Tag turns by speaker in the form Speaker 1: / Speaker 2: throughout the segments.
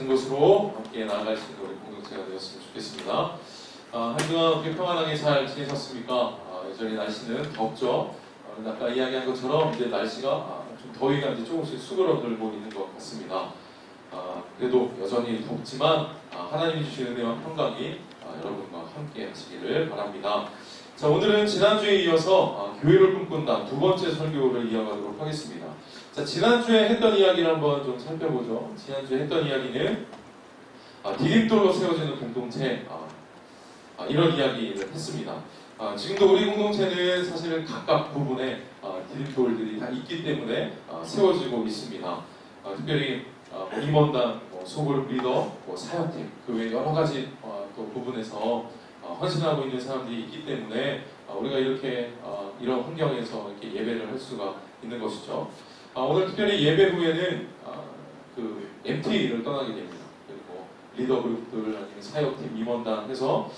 Speaker 1: 하시는 것으로 함께 나아갈 수 있는 우리 공동체가 되었으면 좋겠습니다. 한동안 어떻게 평안하게 잘 지내셨습니까? 여전히 날씨는 덥죠. 아까 이야기한 것처럼 이제 날씨가 좀 더위가 이제 조금씩 수그러들고 있는 것 같습니다. 그래도 여전히 덥지만 하나님이 주신 은혜와 평강이 여러분과 함께 하시기를 바랍니다. 자, 오늘은 지난주에 이어서 교회를 꿈꾼다 두 번째 설교를 이어가도록 하겠습니다. 자, 지난주에 했던 이야기를 한번 좀 살펴보죠. 지난주에 했던 이야기는 디딤돌로 세워지는 공동체, 이런 이야기를 했습니다. 지금도 우리 공동체는 사실은 각각 부분에 디딤돌들이 다 있기 때문에 세워지고 있습니다. 특별히 임원단, 소그룹 리더, 사역팀, 그 외 여러 가지 또 부분에서 헌신하고 있는 사람들이 있기 때문에 우리가 이렇게 이런 환경에서 이렇게 예배를 할 수가 있는 것이죠. 오늘 특별히 예배 후에는 그 MT를 떠나게 됩니다. 그리고 리더 그룹들 아니면 사역팀, 임원단 해서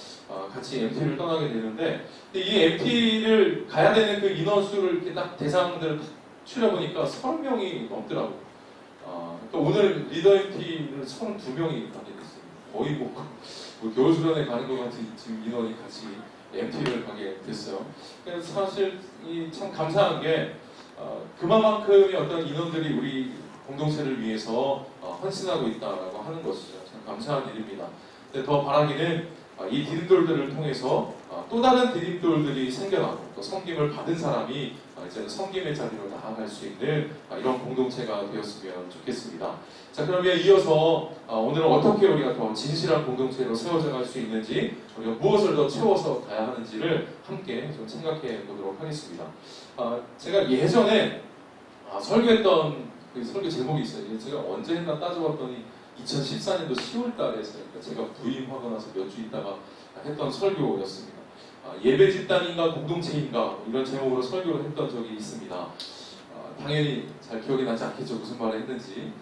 Speaker 1: 같이 MT를 떠나게 되는데, 이 MT를 가야 되는 그 인원수를 이렇게 딱 대상들을 추려보니까 30명이 넘더라고요. 또 오늘 리더 MT를 32명이 가게 됐어요. 거의 뭐 겨울수련회 가는 것 같은 지금 인원이 같이 MT를 가게 됐어요. 그래서 사실 참 감사한 게 그만큼의 어떤 인원들이 우리 공동체를 위해서 헌신하고 있다라고 하는 것이죠. 참 감사한 일입니다. 근데 더 바라기는 이 디딤돌들을 통해서 또 다른 디딤돌들이 생겨나고 또 섬김을 받은 사람이 이제 섬김의 자리로 나아갈 수 있는 이런 공동체가 되었으면 좋겠습니다. 자, 그러면 이어서 오늘은 어떻게 우리가 더 진실한 공동체로 세워져 갈 수 있는지, 우리가 무엇을 더 채워서 가야 하는지를 함께 좀 생각해 보도록 하겠습니다. 제가 예전에 설교했던 그 설교 제목이 있어요. 제가 언제 했나 따져봤더니 2014년도 10월달에 했으니까 제가 부임하고 나서 몇 주 있다가 했던 설교였습니다. 예배 집단인가 공동체인가 이런 제목으로 설교를 했던 적이 있습니다. 당연히 잘 기억이 나지 않겠죠. 무슨 말을 했는지.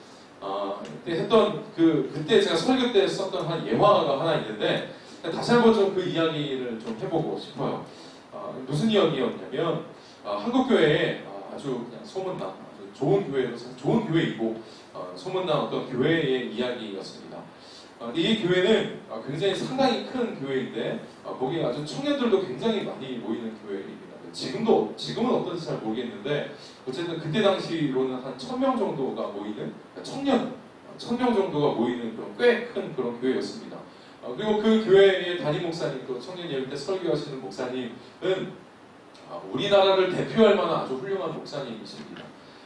Speaker 1: 그때 했던 그때 제가 설교 때 썼던 한 예화가 하나 있는데 다시 한번 좀 그 이야기를 좀 해보고 싶어요. 무슨 이야기였냐면 한국교회에 아주 그냥 소문난 아주 좋은 교회로서 좋은 교회이고 소문난 어떤 교회의 이야기였습니다. 이 교회는 굉장히 상당히 큰 교회인데 거기에 아주 청년들도 굉장히 많이 모이는 교회입니다. 지금은 어떤지 잘 모르겠는데 어쨌든 그때 당시로는 한 1000명 정도가 모이는 청년 1000명 정도가 모이는 그런 꽤 큰 그런 교회였습니다. 그리고 그 교회의 담임 목사님, 또 청년 예배 때 설교하시는 목사님은 우리나라를 대표할 만한 아주 훌륭한 목사님이십니다.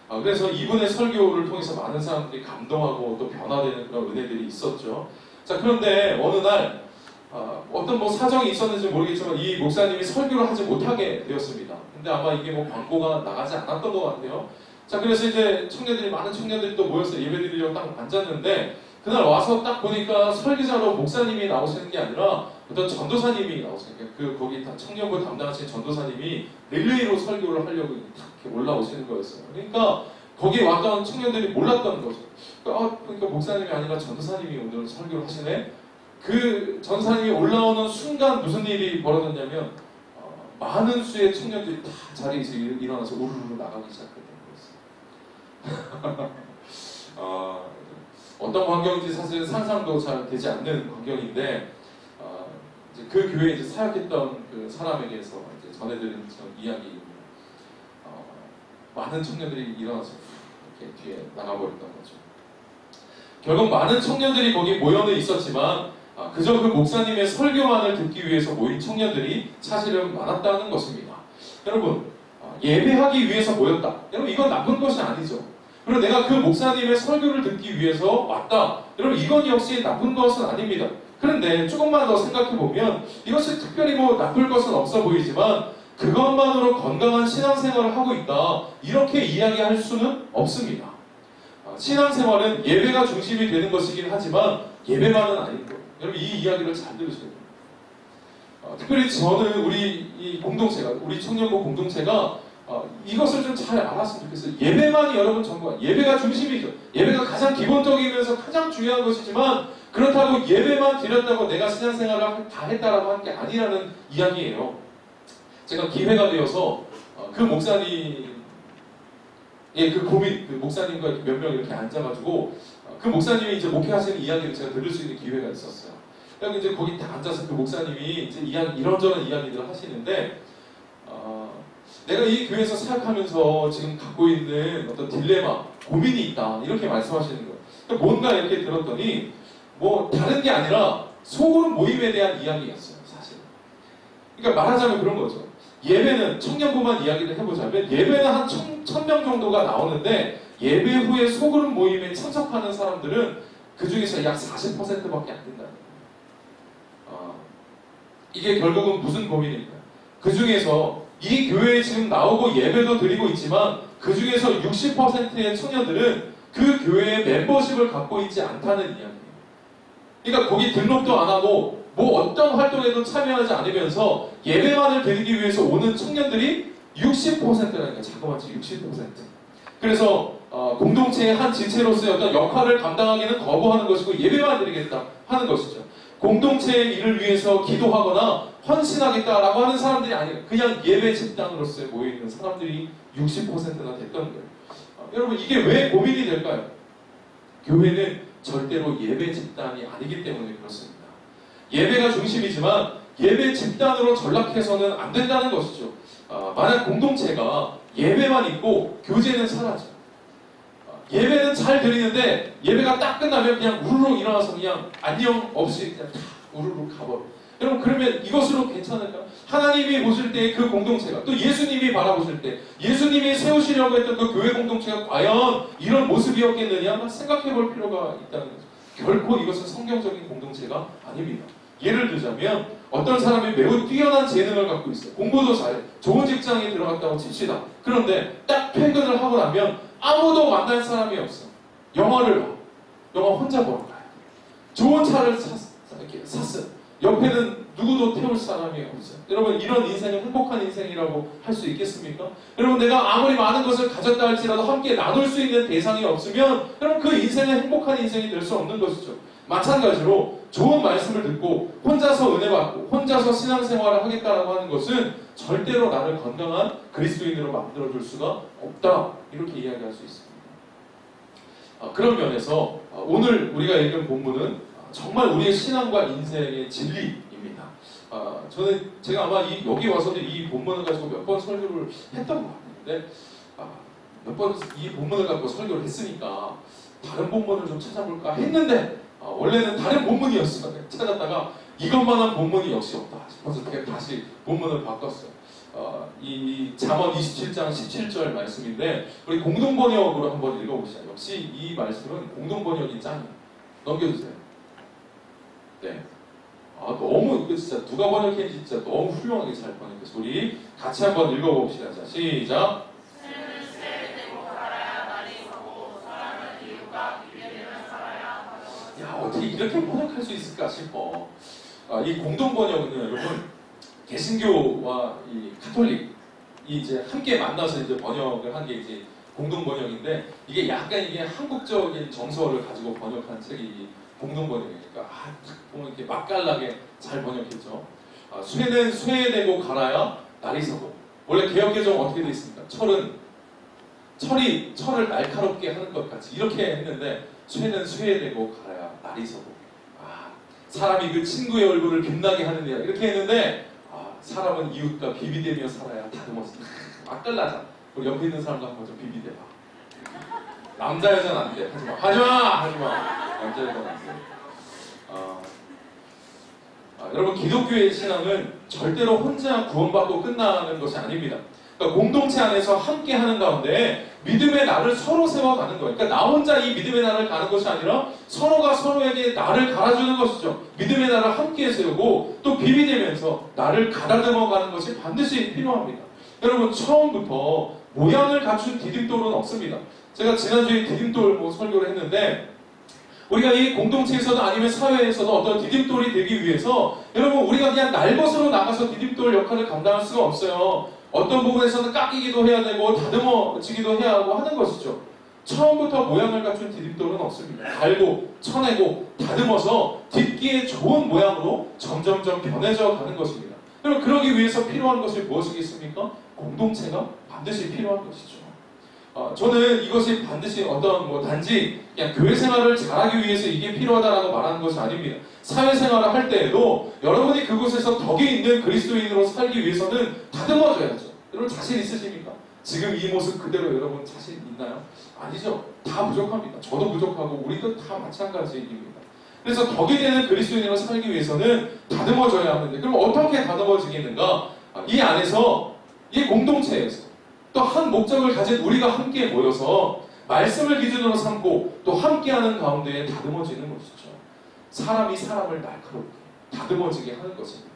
Speaker 1: 그래서 이분의 설교를 통해서 많은 사람들이 감동하고 또 변화되는 그런 은혜들이 있었죠. 자, 그런데 어느 날 어떤 뭐 사정이 있었는지 모르겠지만 이 목사님이 설교를 하지 못하게 되었습니다. 근데 아마 이게 뭐 광고가 나가지 않았던 것 같아요. 자, 그래서 이제 많은 청년들이 또 모여서 예배드리려고 딱 앉았는데 그날 와서 딱 보니까 설교자로 목사님이 나오시는 게 아니라 어떤 전도사님이 나오시는 게 거기 다 청년부 담당하신 전도사님이 릴레이로 설교를 하려고 이렇게 올라오시는 거였어요. 그러니까 거기에 왔던 청년들이 몰랐던 거죠. 그러니까 목사님이 아니라 전도사님이 오늘 설교를 하시네. 그 전도사님이 올라오는 순간 무슨 일이 벌어졌냐면 많은 수의 청년들이 다 자리에서 일어나서 우르르 나가기 시작했던 거였어요. 어떤 광경인지 사실 상상도 잘 되지 않는 광경인데 이제 그 교회에 이제 사역했던 그 사람에게서 이제 전해드린 이야기입니다. 많은 청년들이 일어나서 이렇게 뒤에 나가버렸던 거죠. 결국 많은 청년들이 거기 모여는 있었지만 그저 그 목사님의 설교만을 듣기 위해서 모인 청년들이 사실은 많았다는 것입니다. 여러분, 예배하기 위해서 모였다. 여러분, 이건 나쁜 것이 아니죠. 그리고 내가 그 목사님의 설교를 듣기 위해서 왔다. 여러분, 이건 역시 나쁜 것은 아닙니다. 그런데 조금만 더 생각해보면 이것이 특별히 뭐 나쁠 것은 없어 보이지만 그것만으로 건강한 신앙생활을 하고 있다. 이렇게 이야기할 수는 없습니다. 신앙생활은 예배가 중심이 되는 것이긴 하지만 예배만은 아닌 거예요. 여러분, 이 이야기를 잘 들으셔야 됩니다. 특별히 저는 우리 공동체가, 우리 청년부 공동체가 이것을 좀 잘 알았으면 좋겠어요. 예배만이 여러분 전부가, 예배가 중심이죠. 예배가 가장 기본적이면서 가장 중요한 것이지만 그렇다고 예배만 드렸다고 내가 신앙생활을 다 했다라고 하는 게 아니라는 이야기예요. 제가 기회가 되어서 그 목사님의 그 목사님과 몇 명 이렇게 앉아가지고 그 목사님이 이제 목회하시는 이야기를 제가 들을 수 있는 기회가 있었어요. 그래서 이제 거기 다 앉아서 그 목사님이 이제 이런저런 이야기들을 하시는데, 내가 이 교회에서 사역하면서 지금 갖고 있는 어떤 딜레마, 고민이 있다, 이렇게 말씀하시는 거예요. 그러니까 뭔가 이렇게 들었더니 뭐 다른 게 아니라 소그룹 모임에 대한 이야기였어요, 사실. 그러니까 말하자면 그런 거죠. 예배는 청년부만 이야기를 해보자면 예배는 한 1000명 정도가 나오는데 예배 후에 소그룹 모임에 참석하는 사람들은 그 중에서 약 40%밖에 안 된다는 거예요. 이게 결국은 무슨 고민입니까? 그 중에서 이 교회에 지금 나오고 예배도 드리고 있지만 그 중에서 60%의 청년들은 그 교회의 멤버십을 갖고 있지 않다는 이야기예요. 그러니까 거기 등록도 안 하고 뭐 어떤 활동에도 참여하지 않으면서 예배만을 드리기 위해서 오는 청년들이 60%라니까. 자그마치 60%. 그래서 공동체의 한 지체로서의 어떤 역할을 감당하기는 거부하는 것이고 예배만 드리겠다 하는 것이죠. 공동체의 일을 위해서 기도하거나 헌신하겠다라고 하는 사람들이 아니라 그냥 예배 집단으로서 모여있는 사람들이 60%나 됐던 거예요. 여러분, 이게 왜 고민이 될까요? 교회는 절대로 예배 집단이 아니기 때문에 그렇습니다. 예배가 중심이지만 예배 집단으로 전락해서는 안 된다는 것이죠. 만약 공동체가 예배만 있고 교제는 사라져. 예배는 잘 드리는데 예배가 딱 끝나면 그냥 우르르 일어나서 그냥 안녕 없이 그냥 다 우르르 가버려. 여러분, 그러면 이것으로 괜찮을까요? 하나님이 보실 때 그 공동체가, 또 예수님이 바라보실 때 예수님이 세우시려고 했던 그 교회 공동체가 과연 이런 모습이었겠느냐 생각해 볼 필요가 있다는 거죠. 결코 이것은 성경적인 공동체가 아닙니다. 예를 들자면 어떤 사람이 매우 뛰어난 재능을 갖고 있어요. 공부도 잘해. 좋은 직장에 들어갔다고 칩시다. 그런데 딱 퇴근을 하고 나면 아무도 만날 사람이 없어. 영화를 봐. 영화 혼자 보러 가요. 좋은 차를 샀어요. 옆에는 누구도 태울 사람이 없어요. 여러분, 이런 인생은 행복한 인생이라고 할 수 있겠습니까? 여러분, 내가 아무리 많은 것을 가졌다 할지라도 함께 나눌 수 있는 대상이 없으면 여러분, 그 인생은 행복한 인생이 될 수 없는 것이죠. 마찬가지로 좋은 말씀을 듣고 혼자서 은혜 받고 혼자서 신앙생활을 하겠다라고 하는 것은 절대로 나를 건강한 그리스도인으로 만들어줄 수가 없다, 이렇게 이야기할 수 있습니다. 그런 면에서 오늘 우리가 읽은 본문은 정말 우리의 신앙과 인생의 진리입니다. 제가 아마 여기 와서도 이 본문을 가지고 몇 번 설교를 했던 것 같은데, 몇 번 이 본문을 갖고 설교를 했으니까 다른 본문을 좀 찾아볼까 했는데, 원래는 다른 본문이었어요. 찾았다가 이것만한 본문이 역시 없다 싶어서 제가 다시 본문을 바꿨어요. 이 잠언 27장 17절 말씀인데 우리 공동번역으로 한번 읽어보시죠. 역시 이 말씀은 공동번역이 짱이에요. 넘겨주세요. 네. 너무 이거 진짜 누가 번역했는지 진짜 너무 훌륭하게 잘 번역해서 우리 같이 한번 읽어봅시다. 자, 시작. 야, 어떻게 이렇게 번역할 수 있을까 싶어. 이 공동번역은 여러분, 개신교와 이 카톨릭이 이제 함께 만나서 이제 번역을 한 게 이제 공동번역인데, 이게 약간 이게 한국적인 정서를 가지고 번역한 책이 공동번역이니까 보면 이렇게 맛깔나게 잘 번역했죠. 쇠는 쇠에 대고 갈아야 날이 서고. 원래 개역개정 어떻게 되어 있습니까? 철을 날카롭게 하는 것 같이 이렇게 했는데, 쇠는 쇠에 대고 갈아야 날이 서고. 사람이 그 친구의 얼굴을 빛나게 하느냐 이렇게 했는데, 사람은 이웃과 비비대며 살아야 다듬었습니다. 맛깔나자. 우리 옆에 있는 사람도 한번 좀 비비대봐. 남자 여자는 안 돼. 하지마. 남자 여자는 안 돼. 여러분, 기독교의 신앙은 절대로 혼자 구원받고 끝나는 것이 아닙니다. 그러니까 공동체 안에서 함께 하는 가운데 믿음의 날을 서로 세워가는 거예요. 그러니까 나 혼자 이 믿음의 날을 가는 것이 아니라 서로가 서로에게 날을 갈아주는 것이죠. 믿음의 날을 함께 세우고 또 비비대면서 날을 가다듬어 가는 것이 반드시 필요합니다. 여러분, 처음부터 모양을 갖춘 디딤돌은 없습니다. 제가 지난주에 디딤돌 설교를 했는데, 우리가 이 공동체에서도 아니면 사회에서도 어떤 디딤돌이 되기 위해서 여러분, 우리가 그냥 날것으로 나가서 디딤돌 역할을 감당할 수가 없어요. 어떤 부분에서는 깎이기도 해야 되고 다듬어지기도 해야 하고 하는 것이죠. 처음부터 모양을 갖춘 디딤돌은 없습니다. 갈고 쳐내고 다듬어서 딛기에 좋은 모양으로 점점점 변해져 가는 것입니다. 여러분, 그러기 위해서 필요한 것이 무엇이겠습니까? 공동체가 반드시 필요한 것이죠. 저는 이것이 반드시 어떤 단지 그냥 교회 생활을 잘하기 위해서 이게 필요하다라고 말하는 것이 아닙니다. 사회생활을 할 때에도 여러분이 그곳에서 덕이 있는 그리스도인으로 살기 위해서는 다듬어져야죠. 여러분 자신 있으십니까? 지금 이 모습 그대로 여러분 자신 있나요? 아니죠. 다 부족합니다. 저도 부족하고 우리도 다 마찬가지입니다. 그래서 덕이 되는 그리스도인으로 살기 위해서는 다듬어져야 하는데 그럼 어떻게 다듬어지겠는가? 이 안에서 이 공동체에서 또 한 목적을 가진 우리가 함께 모여서 말씀을 기준으로 삼고 또 함께하는 가운데에 다듬어지는 것이죠. 사람이 사람을 날카롭게 다듬어지게 하는 것입니다.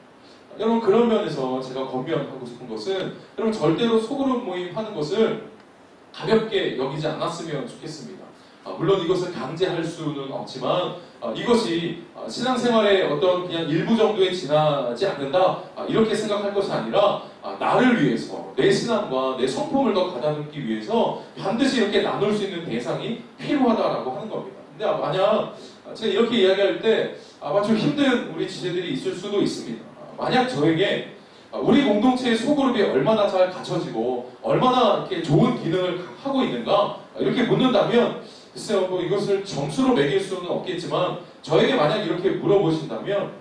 Speaker 1: 여러분 그런 면에서 제가 권면하고 싶은 것은 여러분 절대로 소그룹 모임 하는 것을 가볍게 여기지 않았으면 좋겠습니다. 물론 이것을 강제할 수는 없지만 이것이 신앙생활의 어떤 그냥 일부 정도에 지나지 않는다 이렇게 생각할 것이 아니라 나를 위해서 내 신앙과 내 성품을 더 가다듬기 위해서 반드시 이렇게 나눌 수 있는 대상이 필요하다라고 하는 겁니다. 근데 만약 제가 이렇게 이야기할 때 아마 좀 힘든 우리 지체들이 있을 수도 있습니다. 만약 저에게 우리 공동체의 소그룹이 얼마나 잘 갖춰지고 얼마나 이렇게 좋은 기능을 하고 있는가 이렇게 묻는다면 글쎄요, 뭐 이것을 점수로 매길 수는 없겠지만 저에게 만약 이렇게 물어보신다면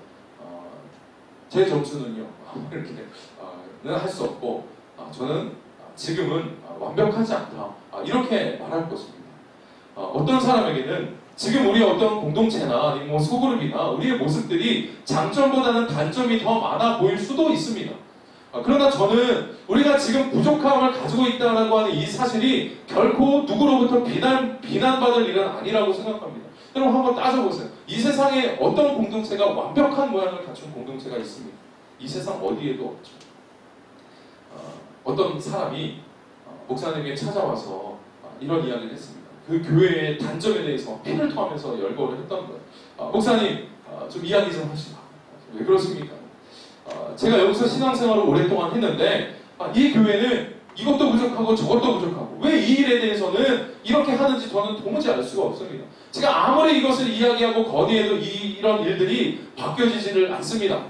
Speaker 1: 제 점수는요 이렇게는 할 수 없고 저는 지금은 완벽하지 않다 이렇게 말할 것입니다. 어떤 사람에게는 지금 우리의 어떤 공동체나 아니면 뭐 소그룹이나 우리의 모습들이 장점보다는 단점이 더 많아 보일 수도 있습니다. 그러나 저는 우리가 지금 부족함을 가지고 있다고 하는 이 사실이 결코 누구로부터 비난받을 일은 아니라고 생각합니다. 여러분 한번 따져보세요. 이 세상에 어떤 공동체가 완벽한 모양을 갖춘 공동체가 있습니까? 이 세상 어디에도 없죠. 어떤 사람이 목사님에게 찾아와서 이런 이야기를 했습니다. 그 교회의 단점에 대해서 피를 토하면서 열거를 했던 거예요. 목사님 좀 이야기 좀 하시라. 왜 그러십니까? 제가 여기서 신앙생활을 오랫동안 했는데 이 교회는 이것도 부족하고 저것도 부족하고 왜 이 일에 대해서는 이렇게 하는지 저는 도무지 알 수가 없습니다. 제가 아무리 이것을 이야기하고 건의해도 이런 일들이 바뀌어지지를 않습니다.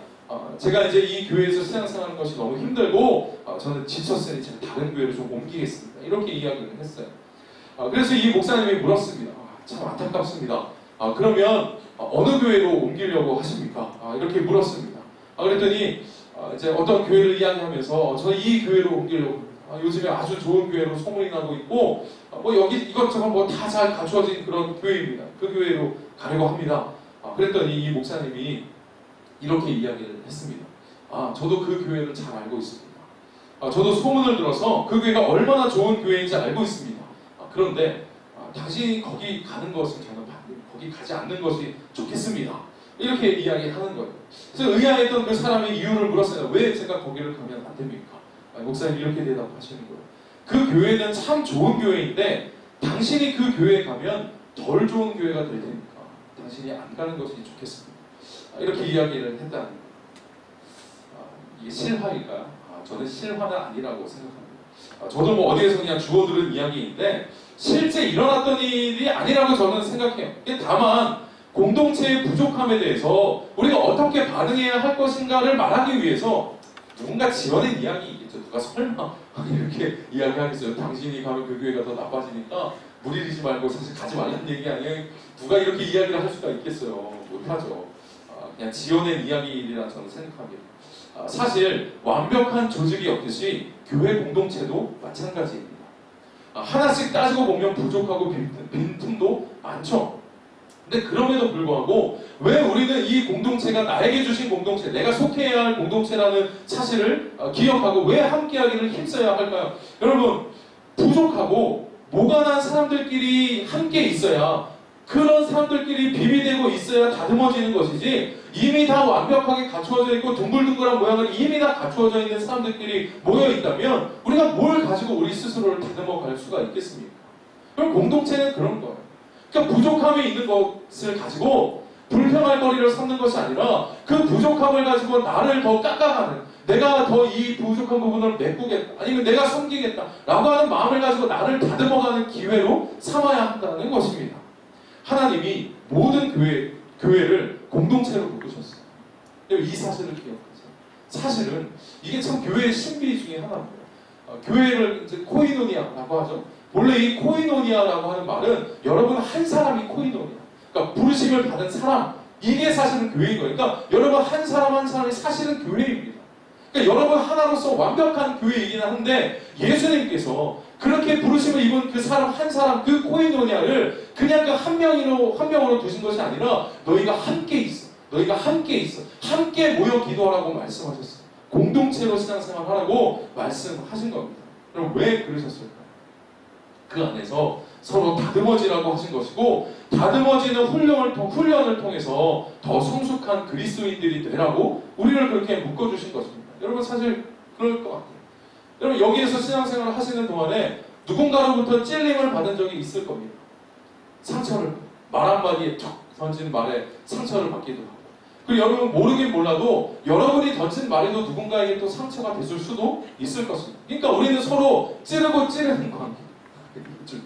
Speaker 1: 제가 이제 이 교회에서 신앙생활하는 것이 너무 힘들고 저는 지쳤으니 제가 다른 교회로 좀 옮기겠습니다. 이렇게 이야기를 했어요. 그래서 이 목사님이 물었습니다. 참 안타깝습니다. 그러면 어느 교회로 옮기려고 하십니까? 이렇게 물었습니다. 그랬더니 이제 어떤 교회를 이야기하면서 저는 이 교회로 옮기려고 합니다. 요즘에 아주 좋은 교회로 소문이 나고 있고 뭐 여기 이것저것 뭐 다 잘 갖추어진 그런 교회입니다. 그 교회로 가려고 합니다. 그랬더니 이 목사님이 이렇게 이야기를 했습니다. 저도 그 교회를 잘 알고 있습니다. 저도 소문을 들어서 그 교회가 얼마나 좋은 교회인지 알고 있습니다. 그런데 당신이 거기 가는 것을 저는 거기 가지 않는 것이 좋겠습니다. 이렇게 이야기하는 거예요. 그래서 의아했던 그 사람의 이유를 물었어요. 왜 제가 거기를 가면 안 됩니까? 목사님 이렇게 대답하시는 거예요. 그 교회는 참 좋은 교회인데 당신이 그 교회에 가면 덜 좋은 교회가 될 테니까 당신이 안 가는 것이 좋겠습니다. 이렇게 이야기를 했다는 거예요. 이게 실화일까요? 저는 실화는 아니라고 생각합니다. 저도 뭐 어디에서 그냥 주워들은 이야기인데 실제 일어났던 일이 아니라고 저는 생각해요. 다만 공동체의 부족함에 대해서 우리가 어떻게 반응해야 할 것인가를 말하기 위해서 누군가 지어낸 이야기겠죠. 누가 설마 이렇게 이야기하겠어요. 당신이 가면 그 교회가 더 나빠지니까 무리리지 말고 사실 가지 말라는 얘기 아니에요. 누가 이렇게 이야기를 할 수가 있겠어요. 못하죠. 그냥 지어낸 이야기라 저는 생각합니다. 사실 완벽한 조직이 없듯이 교회 공동체도 마찬가지입니다. 하나씩 따지고 보면 부족하고 빈틈도 많죠. 근데 그럼에도 불구하고 왜 우리는 이 공동체가 나에게 주신 공동체, 내가 속해야 할 공동체라는 사실을 기억하고 왜 함께하기를 힘써야 할까요? 여러분, 부족하고 모가난 사람들끼리 함께 있어야 그런 사람들끼리 비비되고 있어야 다듬어지는 것이지 이미 다 완벽하게 갖추어져 있고 둥글둥글한 모양을 이미 다 갖추어져 있는 사람들끼리 모여 있다면 우리가 뭘 가지고 우리 스스로를 다듬어 갈 수가 있겠습니까? 그럼 공동체는 그런 거예요. 그러니까 부족함이 있는 것을 가지고 불평할 거리를 삼는 것이 아니라 그 부족함을 가지고 나를 더 깎아가는 내가 더 이 부족한 부분을 메꾸겠다 아니면 내가 섬기겠다 라고 하는 마음을 가지고 나를 다듬어가는 기회로 삼아야 한다는 것입니다. 하나님이 모든 교회를 공동체로 묶으셨어요. 이 사실을 기억하세요. 사실은 이게 참 교회의 신비 중에 하나입니다. 교회를 이제 코이노니아라고 하죠. 원래 이 코이노니아라고 하는 말은 여러분 한 사람이 코이노니아. 그러니까 부르심을 받은 사람, 이게 사실은 교회인 거예요. 그러니까 여러분 한 사람 한 사람이 사실은 교회입니다. 그러니까 여러분 하나로서 완벽한 교회이긴 한데 예수님께서 그렇게 부르심을 입은 그 사람 한 사람, 그 코이노니아를 그냥 그 한 명으로 두신 것이 아니라 너희가 함께 있어. 너희가 함께 있어. 함께 모여 기도하라고 말씀하셨어요. 공동체로 신앙생활하라고 말씀하신 겁니다. 그럼 왜 그러셨을까요? 그 안에서 서로 다듬어지라고 하신 것이고, 다듬어지는 훈련을 통해서 더 성숙한 그리스도인들이 되라고 우리를 그렇게 묶어주신 것입니다. 여러분 사실 그럴 것 같아요. 여러분 여기에서 신앙생활을 하시는 동안에 누군가로부터 찔림을 받은 적이 있을 겁니다. 상처를, 말 한마디에 툭 던진 말에 상처를 받기도 하고, 그리고 여러분 모르긴 몰라도 여러분이 던진 말에도 누군가에게 또 상처가 됐을 수도 있을 것입니다. 그러니까 우리는 서로 찌르고 찌르는 관계. 좀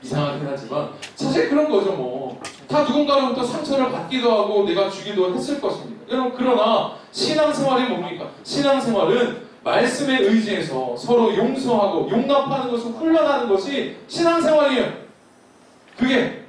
Speaker 1: 이상하긴 하지만 사실 그런 거죠. 뭐 다 누군가로부터 상처를 받기도 하고 내가 주기도 했을 것입니다. 여러분 그러나 신앙생활이 뭡니까? 신앙생활은 말씀에 의지해서 서로 용서하고 용납하는 것을 훈련하는 것이 신앙생활이에요. 그게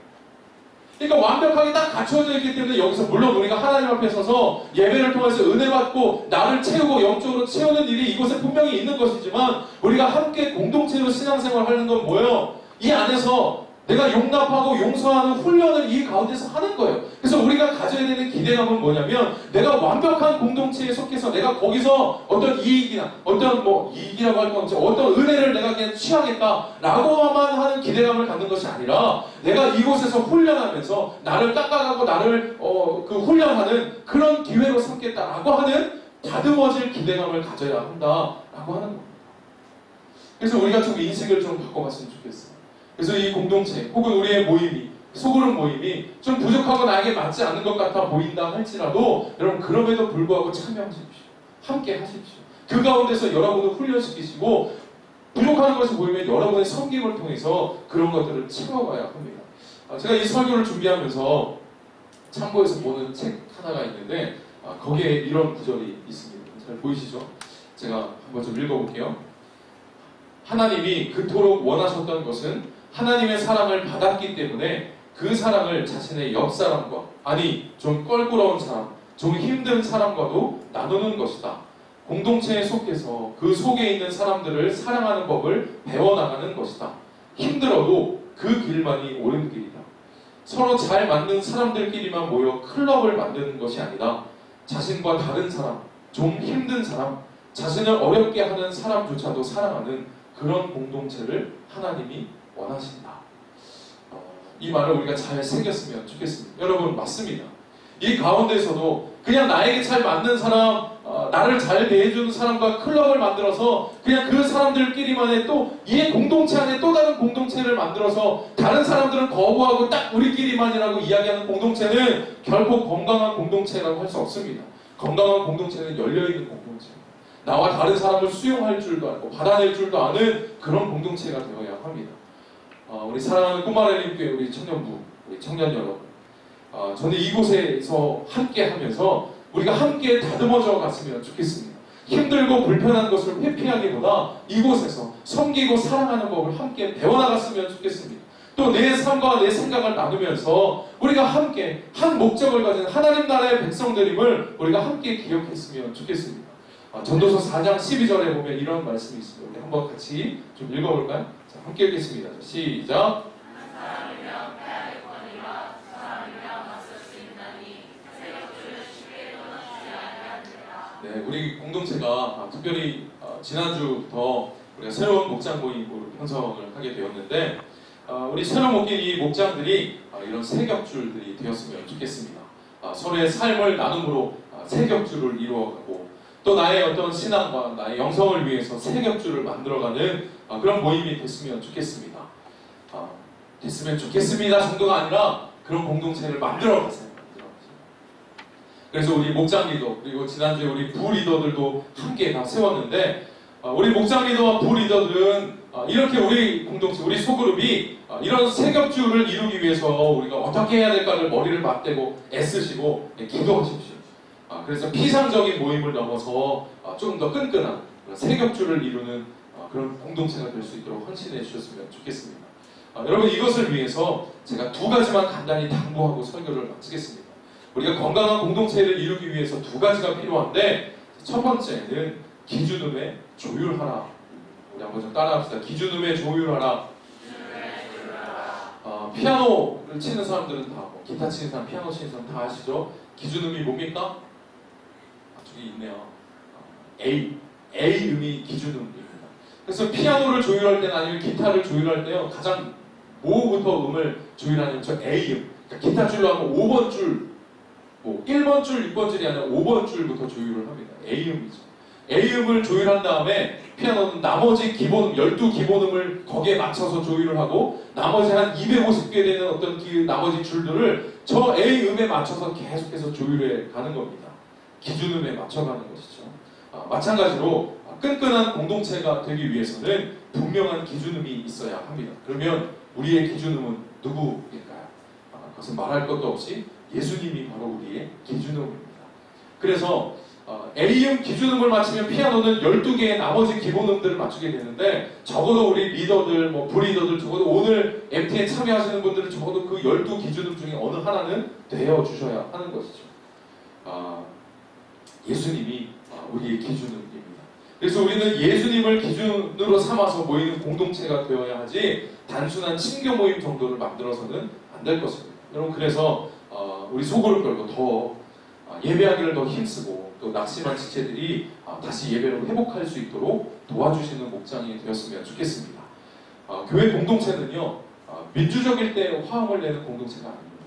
Speaker 1: 그러니까 완벽하게 딱 갖춰져 있기 때문에 여기서 물론 우리가 하나님 앞에 서서 예배를 통해서 은혜 받고 나를 채우고 영적으로 채우는 일이 이곳에 분명히 있는 것이지만 우리가 함께 공동체로 신앙생활 하는 건 뭐예요? 이 안에서 내가 용납하고 용서하는 훈련을 이 가운데서 하는 거예요. 그래서 우리가 가져야 되는 기대감은 뭐냐면 내가 완벽한 공동체에 속해서 내가 거기서 어떤 이익이나 어떤 이익이라고 할 건 없죠. 어떤 은혜를 내가 그냥 취하겠다라고만 하는 기대감을 갖는 것이 아니라 내가 이곳에서 훈련하면서 나를 깎아가고 나를 그 훈련하는 그런 기회로 삼겠다라고 하는 다듬어질 기대감을 가져야 한다라고 하는 겁니다. 그래서 우리가 좀 인식을 좀 바꿔봤으면 좋겠어요. 그래서 이 공동체 혹은 우리의 모임이 소그룹 모임이 좀 부족하고 나에게 맞지 않는 것 같아 보인다 할지라도 여러분 그럼에도 불구하고 참여하십시오. 함께 하십시오. 그 가운데서 여러분을 훈련시키시고 부족한 것이 보이면 여러분의 섬김을 통해서 그런 것들을 채워가야 합니다. 제가 이 설교를 준비하면서 참고해서 보는 책 하나가 있는데 거기에 이런 구절이 있습니다. 잘 보이시죠? 제가 한번 좀 읽어볼게요. 하나님이 그토록 원하셨던 것은 하나님의 사랑을 받았기 때문에 그 사랑을 자신의 옆사람과 아니 좀 껄끄러운 사람, 좀 힘든 사람과도 나누는 것이다. 공동체에 속해서 그 속에 있는 사람들을 사랑하는 법을 배워나가는 것이다. 힘들어도 그 길만이 옳은 길이다. 서로 잘 맞는 사람들끼리만 모여 클럽을 만드는 것이 아니라 자신과 다른 사람, 좀 힘든 사람, 자신을 어렵게 하는 사람조차도 사랑하는 그런 공동체를 하나님이 원하신다. 이 말을 우리가 잘 새겼으면 좋겠습니다. 여러분 맞습니다. 이 가운데서도 그냥 나에게 잘 맞는 사람, 나를 잘 대해주는 사람과 클럽을 만들어서 그냥 그 사람들끼리만의 또 이 공동체 안에 또 다른 공동체를 만들어서 다른 사람들은 거부하고 딱 우리끼리만이라고 이야기하는 공동체는 결코 건강한 공동체라고 할 수 없습니다. 건강한 공동체는 열려있는 공동체. 나와 다른 사람을 수용할 줄도 알고 받아낼 줄도 아는 그런 공동체가 되어야 합니다. 우리 사랑하는 꿈마레님교회 우리 청년부, 우리 청년 여러분, 저는 이곳에서 함께 하면서 우리가 함께 다듬어져 갔으면 좋겠습니다. 힘들고 불편한 것을 회피하기보다 이곳에서 섬기고 사랑하는 법을 함께 배워나갔으면 좋겠습니다. 또 내 삶과 내 생각을 나누면서 우리가 함께 한 목적을 가진 하나님 나라의 백성들임을 우리가 함께 기억했으면 좋겠습니다. 전도서 4장 12절에 보면 이런 말씀이 있습니다. 우리 한번 같이 좀 읽어볼까요? 자, 함께 읽겠습니다. 시작! 네, 우리 공동체가 특별히 지난주부터 우리가 새로운 목장 모임으로 편성을 하게 되었는데 우리 새로 묶인 이 목장들이 이런 세겹줄들이 되었으면 좋겠습니다. 서로의 삶을 나눔으로 세겹줄을 이루어가고 또 나의 어떤 신앙과 나의 영성을 위해서 세겹줄을 만들어가는 그런 모임이 됐으면 좋겠습니다. 됐으면 좋겠습니다 정도가 아니라 그런 공동체를 만들어가세요. 그래서 우리 목장 리더 그리고 지난주에 우리 부 리더들도 함께 다 세웠는데 우리 목장 리더와 부 리더들은 이렇게 우리 공동체, 우리 소그룹이 이런 세겹줄을 이루기 위해서 우리가 어떻게 해야 될까를 머리를 맞대고 애쓰시고 기도하십시오. 그래서 피상적인 모임을 넘어서 좀 더 끈끈한 세겹줄을 이루는 그런 공동체가 될 수 있도록 헌신해 주셨으면 좋겠습니다. 여러분, 이것을 위해서 제가 두 가지만 간단히 당부하고 설교를 마치겠습니다. 우리가 건강한 공동체를 이루기 위해서 두 가지가 필요한데, 첫 번째는 기준음에 조율하라. 우리 한번 좀 따라합시다. 기준음에 조율하라. 피아노를 치는 사람들은 다, 기타 치는 사람, 피아노 치는 사람 다 아시죠? 기준음이 뭡니까? 저기 있네요. A음이 기준음입니다. 그래서 피아노를 조율할 때는, 아니면 기타를 조율할 때요, 가장 뭐부터 음을 조율하냐면 저 A음. 그러니까 기타 줄로 하면 5번 줄, 1번 줄, 6번 줄이 아니라 5번 줄부터 조율을 합니다. A음이죠. A음을 조율한 다음에 피아노는 나머지 기본음, 12기본음을 거기에 맞춰서 조율을 하고, 나머지 한 250개 되는 어떤 나머지 줄들을 저 A음에 맞춰서 계속해서 조율해 가는 겁니다. 기준음에 맞춰가는 것이죠. 마찬가지로 끈끈한 공동체가 되기 위해서는 분명한 기준음이 있어야 합니다. 그러면 우리의 기준음은 누구일까요? 그것은 말할 것도 없이 예수님이 바로 우리의 기준음입니다. 그래서 A음 기준음을 맞추면 피아노는 12개의 나머지 기본음들을 맞추게 되는데, 적어도 우리 리더들, 브리더들, 적어도 오늘 MT에 참여하시는 분들은 적어도 그 12기준음 중에 어느 하나는 되어 주셔야 하는 것이죠. 예수님이 우리의 기준음입니다. 그래서 우리는 예수님을 기준으로 삼아서 모이는 공동체가 되어야 하지, 단순한 친교 모임 정도를 만들어서는 안 될 것입니다. 여러분, 그래서 우리 속을 걸고 더 예배하기를 더 힘쓰고, 또 낙심한 지체들이 다시 예배로 회복할 수 있도록 도와주시는 목장이 되었으면 좋겠습니다. 교회 공동체는요, 민주적일 때 화음을 내는 공동체가 아닙니다.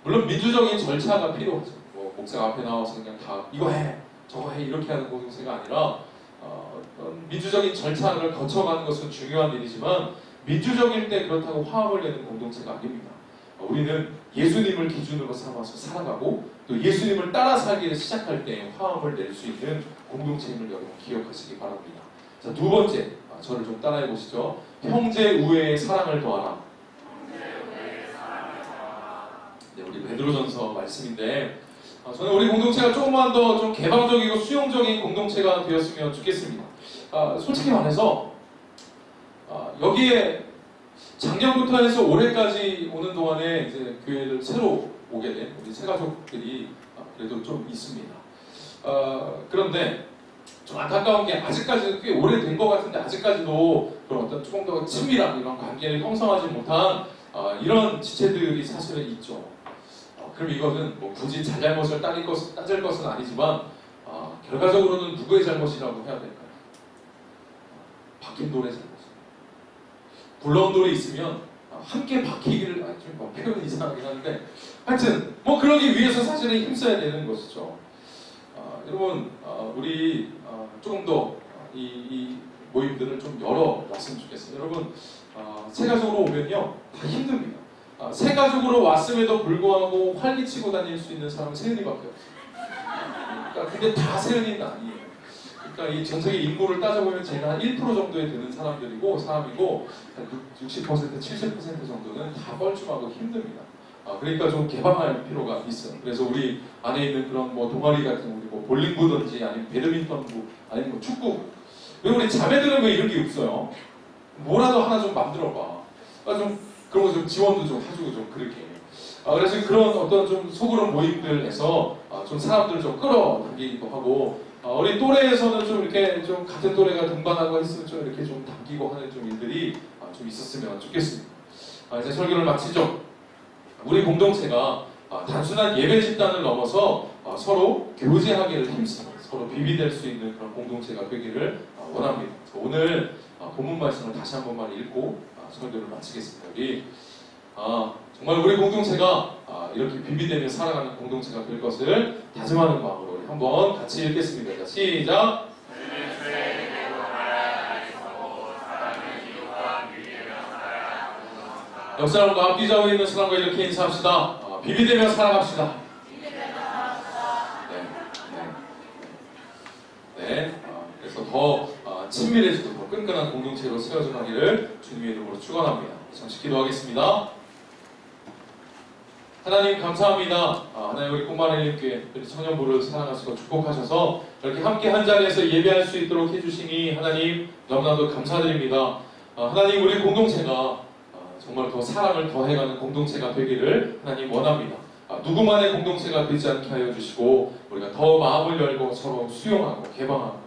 Speaker 1: 물론 민주적인 절차가 필요하죠. 목사가 앞에 나와서 그냥 다 이거 해, 저거 해, 이렇게 하는 공동체가 아니라, 민주적인 절차를 거쳐가는 것은 중요한 일이지만, 민주적일 때 그렇다고 화음을 내는 공동체가 아닙니다. 우리는 예수님을 기준으로 삼아서 살아가고, 또 예수님을 따라 살기를 시작할 때 화음을 낼 수 있는 공동체임을 여러분 기억하시기 바랍니다. 자, 두 번째, 저를 좀 따라해 보시죠. 형제 우애의 사랑을 더하라. 네, 우리 베드로전서 말씀인데, 저는 우리 공동체가 조금만 더 좀 개방적이고 수용적인 공동체가 되었으면 좋겠습니다. 솔직히 말해서 여기에 작년부터 해서 올해까지 오는 동안에 이제 교회를 새로 오게 된 우리 새가족들이 그래도 좀 있습니다. 그런데 좀 안타까운 게, 아직까지는 꽤 오래된 것 같은데 아직까지도 그런 어떤 조금 더 친밀한 이런 관계를 형성하지 못한 이런 지체들이 사실은 있죠. 그럼 이것은 굳이 잘잘못을 따질 것은 아니지만, 결과적으로는 누구의 잘못이라고 해야 될까요? 박힌 돌의 잘못. 굴러온 돌이 있으면 함께 박히기를, 좀 표현이 이상하긴 한데, 하여튼 그러기 위해서 사실은 힘써야 되는 것이죠. 여러분, 우리 조금 더 이 모임들을 좀 열어놨으면 좋겠어요. 여러분, 새가족으로 오면요, 다 힘듭니다. 새가족으로 왔음에도 불구하고 활기치고 다닐 수 있는 사람은 세은이밖에 없어요. 근데 다 세은이는 아니에요. 그러니까 이 전세계 인구를 따져보면 제가 한 1% 정도에 드는 사람이고, 60%, 70% 정도는 다 뻘쭘하고 힘듭니다. 그러니까 좀 개방할 필요가 있어요. 그래서 우리 안에 있는 그런 동아리 같은, 우리 볼링부든지, 아니면 배드민턴부, 아니면 축구. 왜 우리 자매들은 왜 이런 게 없어요? 뭐라도 하나 좀 만들어봐. 좀 그런 거 좀 지원도 좀 해주고 좀 그렇게. 그래서 그런 어떤 좀 소그룹 모임들에서 좀 사람들을 좀 끌어당기기도 하고, 우리 또래에서는 좀 이렇게 좀 같은 또래가 동반하고 했으면 좀 이렇게 좀 당기고 하는 좀 일들이 좀 있었으면 좋겠습니다. 이제 설교를 마치죠. 우리 공동체가 단순한 예배 집단을 넘어서 서로 교제하기를 힘쓰고 서로 비비될 수 있는 그런 공동체가 되기를 원합니다. 오늘 본문 말씀을 다시 한 번만 읽고 설교를 마치겠습니다. 우리 정말 우리 공동체가 이렇게 비비되며 살아가는 공동체가 될 것을 다짐하는 마음으로 한번 같이 읽겠습니다. 자, 시작! 옆 사람과 앞뒤 좌우에 있는 사람과 이렇게 인사합시다. 비비되며 살아갑시다. 네. 그래서 더 친밀해지고 더 끈끈한 공동체로 세워져 가기를 주님의 이름으로 축원합니다. 잠시 기도하겠습니다. 하나님 감사합니다. 하나님 우리 꿈마을님께 우리 청년부를 사랑하시고 축복하셔서 이렇게 함께 한 자리에서 예배할 수 있도록 해주시니 하나님 너무나도 감사드립니다. 하나님 우리 공동체가 정말 더 사랑을 더해가는 공동체가 되기를 하나님 원합니다. 누구만의 공동체가 되지 않게 하여 주시고 우리가 더 마음을 열고 서로 수용하고 개방하고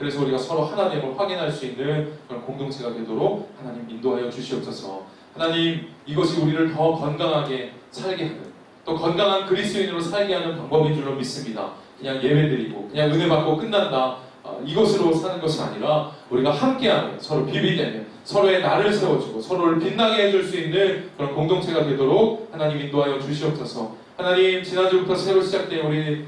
Speaker 1: 그래서 우리가 서로 하나님을 확인할 수 있는 그런 공동체가 되도록 하나님 인도하여 주시옵소서. 하나님 이것이 우리를 더 건강하게 살게 하는 또 건강한 그리스도인으로 살게 하는 방법인 줄로 믿습니다. 그냥 예배드리고 그냥 은혜 받고 끝난다 이것으로 사는 것이 아니라 우리가 함께하며 서로 비비되며 서로의 날을 세워주고 서로를 빛나게 해줄 수 있는 그런 공동체가 되도록 하나님 인도하여 주시옵소서. 하나님 지난주부터 새로 시작된 우리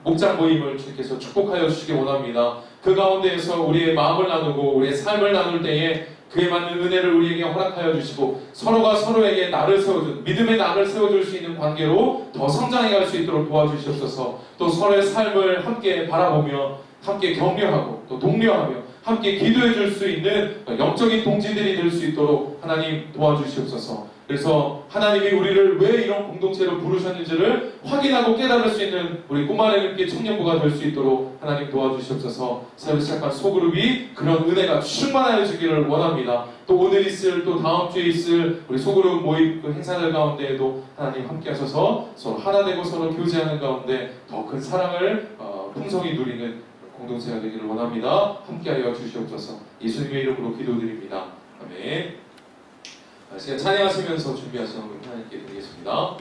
Speaker 1: 목장 모임을 주께서 축복하여 주시기 원합니다. 그 가운데에서 우리의 마음을 나누고 우리의 삶을 나눌 때에 그에 맞는 은혜를 우리에게 허락하여 주시고 서로가 서로에게 날을 세워줄 믿음의 날을 세워줄 수 있는 관계로 더 성장해 갈 수 있도록 도와주시옵소서. 또 서로의 삶을 함께 바라보며 함께 격려하고 또 독려하며 함께 기도해 줄 수 있는 영적인 동지들이 될 수 있도록 하나님 도와주시옵소서. 그래서 하나님이 우리를 왜 이런 공동체로 부르셨는지를 확인하고 깨달을 수 있는 우리 꿈마을님께 청년부가 될 수 있도록 하나님 도와주시옵소서. 새로 시작한 소그룹이 그런 은혜가 충만하여 주기를 원합니다. 또 오늘 있을 또 다음 주에 있을 우리 소그룹 모임 그 행사들 가운데에도 하나님 함께 하셔서 서로 하나 되고 서로 교제하는 가운데 더 큰 사랑을 풍성히 누리는 공동체가 되기를 원합니다. 함께하여 주시옵소서. 예수님의 이름으로 기도드립니다. 아멘. 제가 찬양하시면서 준비하시는 우리 하나님께 드리겠습니다.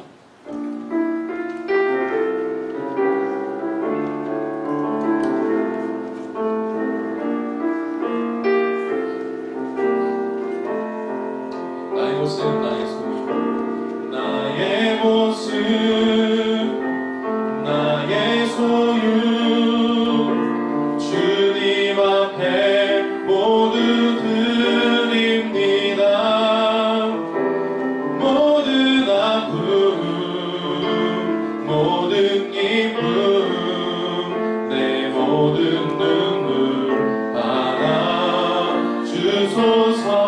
Speaker 1: 나의 모습, 나의 소유, 나의 모습, 나의 소유, 주님 앞에 모두 드립니다. 모든 아픔, 모든 기쁨, 내 모든 눈물 받아 주소서.